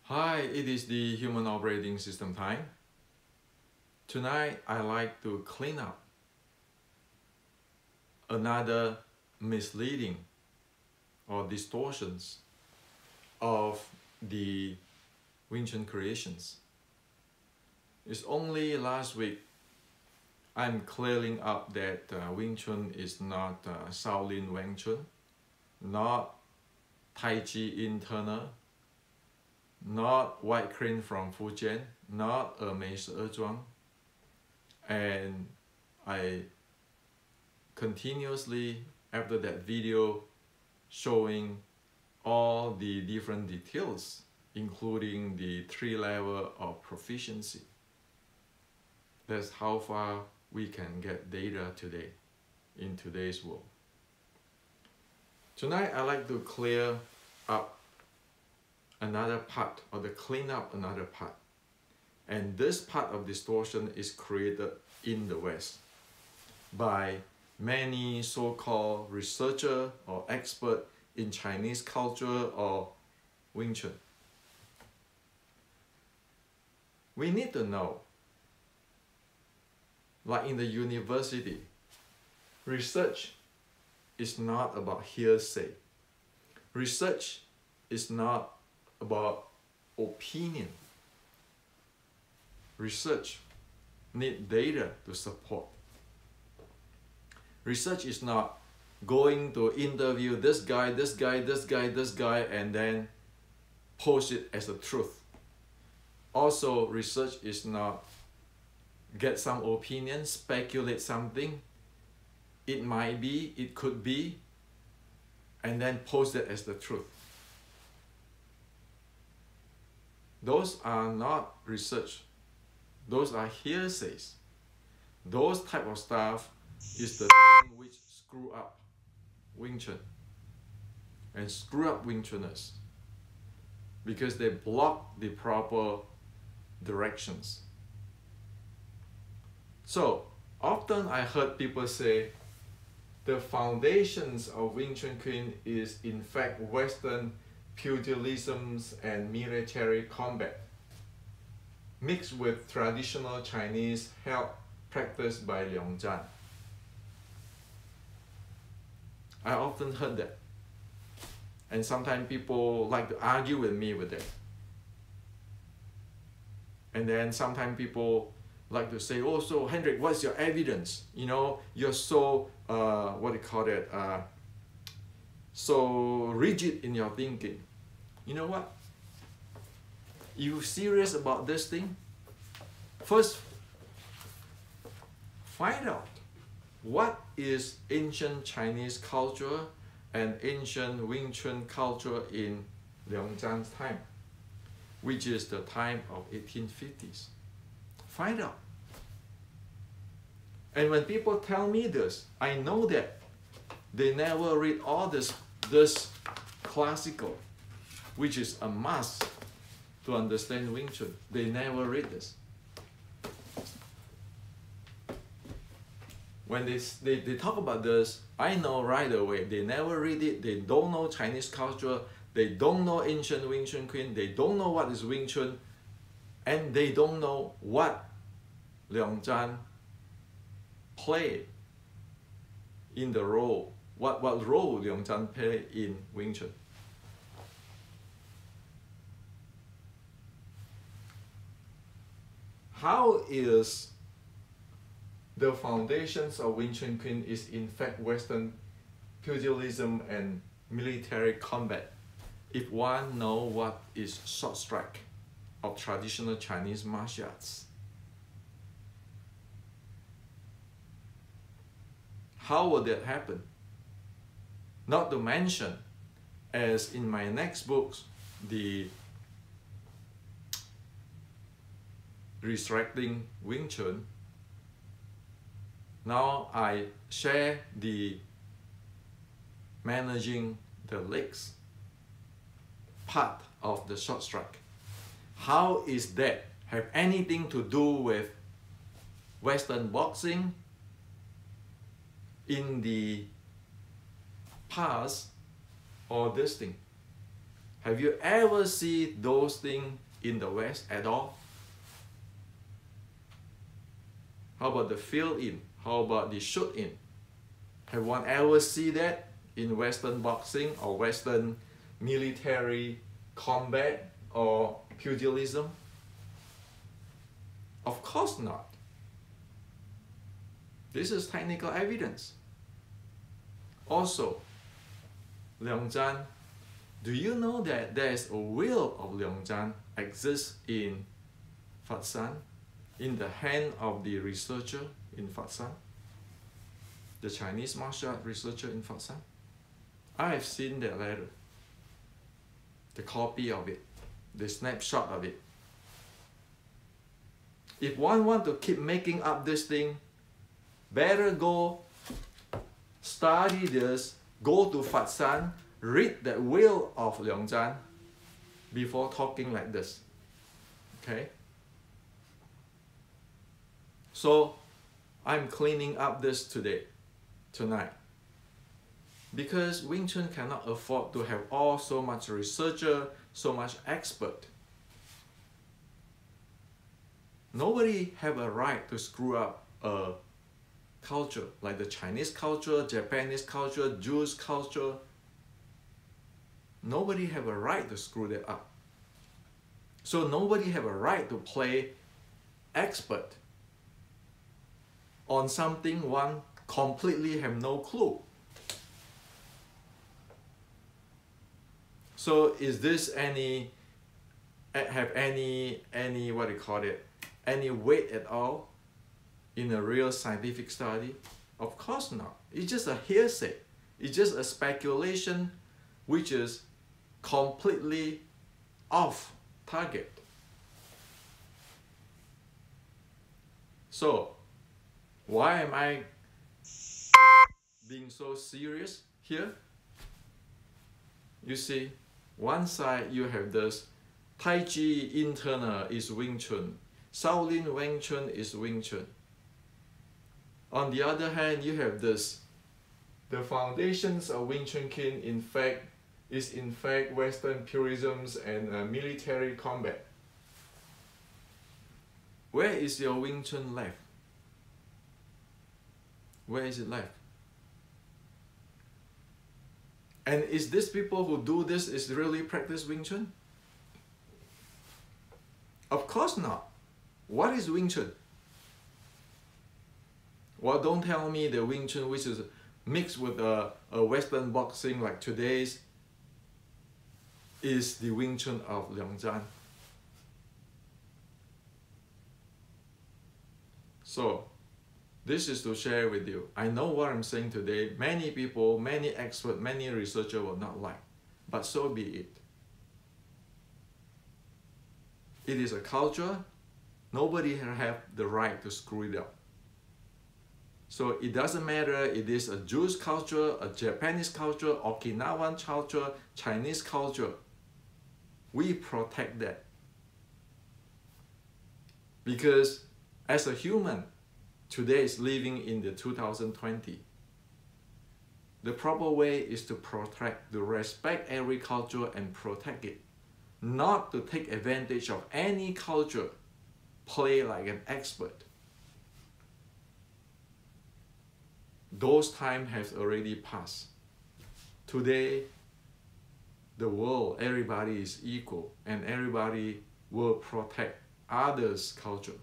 Hi, it is the Human Operating System time. Tonight, I like to clean up another misleading or distortions of the Wing Chun creations. It's only last week I'm clearing up that Wing Chun is not Shaolin Wing Chun, not Tai Chi internal, not White Crane from Fujian, not a Meishi Zhuang, and I continuously after that video showing all the different details including the 3 levels of proficiency. That's how far we can get data today in today's world. Tonight I like to clear up another part or to clean up another part. And this part of distortion is created in the West by many so-called researchers or experts in Chinese culture or Wing Chun. We need to know, like in the university, research is not about hearsay. Research is not about opinion. Research needs data to support. Research is not going to interview this guy, this guy, this guy, this guy, and then post it as a truth. Also, research is not get some opinion, speculate something. It might be, it could be, and then post it as the truth. Those are not research. Those are hearsays. Those type of stuff is the thing which screw up Wing Chun and screw up Wing Chuners because they block the proper directions. So often I heard people say the foundations of Wing Chun Kuen is in fact Western pugilism and military combat mixed with traditional Chinese help practiced by Leong Zhan. I often heard that. And sometimes people like to argue with me with that. And then sometimes people like to say, oh, so Hendrik, what's your evidence? You know, you're so, what do you call it, so rigid in your thinking. You know what? You serious about this thing? First, find out what is ancient Chinese culture and ancient Wing Chun culture in Leong Zhan's time, which is the time of 1850s. Find out. And when people tell me this, I know that they never read all this classical, which is a must to understand Wing Chun. They never read this. When they talk about this, I know right away, they never read it, they don't know Chinese culture, they don't know ancient Wing Chun Kuen, they don't know what is Wing Chun, and they don't know what Leong Zhan played in the role, what role Leong Zhan played in Wing Chun. How is the foundations of Wing Chun Kuen is in fact Western pugilism and military combat if one knows what is short strike of traditional Chinese martial arts? How would that happen? Not to mention, as in my next books, the Resurrecting Wing Chun, now I share the managing the legs part of the short strike. How is that have anything to do with Western boxing in the past or this thing? Have you ever seen those things in the West at all? How about the fill-in? How about the shoot-in? Have one ever seen that in Western boxing or Western military combat or pugilism? Of course not. This is technical evidence. Also, Liangzhan, do you know that there is a wheel of Liangzhan exists in Fatsan, in the hand of the researcher in Fatsan, the Chinese martial art researcher in Fatsan? I have seen that letter, the copy of it, the snapshot of it. If one want to keep making up this thing, better go study this, go to Fatsan, read the will of Liangzhan before talking like this. Okay? So I'm cleaning up this tonight. Because Wing Chun cannot afford to have so much researcher, so much expert. Nobody have a right to screw up a culture like the Chinese culture, Japanese culture, Jewish culture. Nobody have a right to screw that up. So nobody have a right to play expert on something one completely have no clue. So is this have any what do you call it, any weight at all in a real scientific study? Of course not. It's just a hearsay. It's just a speculation which is completely off target. So why am I being so serious here? You see, one side you have this Tai Chi internal is Wing Chun, Shaolin Wing Chun is Wing Chun. On the other hand, you have this, the foundations of Wing Chun Kin is in fact Western purisms and military combat. Where is your Wing Chun left? Where is it left? And is these people who do this is really practice Wing Chun? Of course not. What is Wing Chun? Well, don't tell me the Wing Chun which is mixed with a Western boxing like today's is the Wing Chun of Liangzhan. So, this is to share with you. I know what I'm saying today. Many people, many experts, many researchers will not like, but so be it. It is a culture. Nobody have the right to screw it up. So it doesn't matter if it is a Jewish culture, a Japanese culture, Okinawan culture, Chinese culture. We protect that. Because as a human, today is living in the 2020. The proper way is to protect, to respect every culture and protect it. Not to take advantage of any culture, play like an expert. Those times have already passed. Today, the world, everybody is equal and everybody will protect others' culture.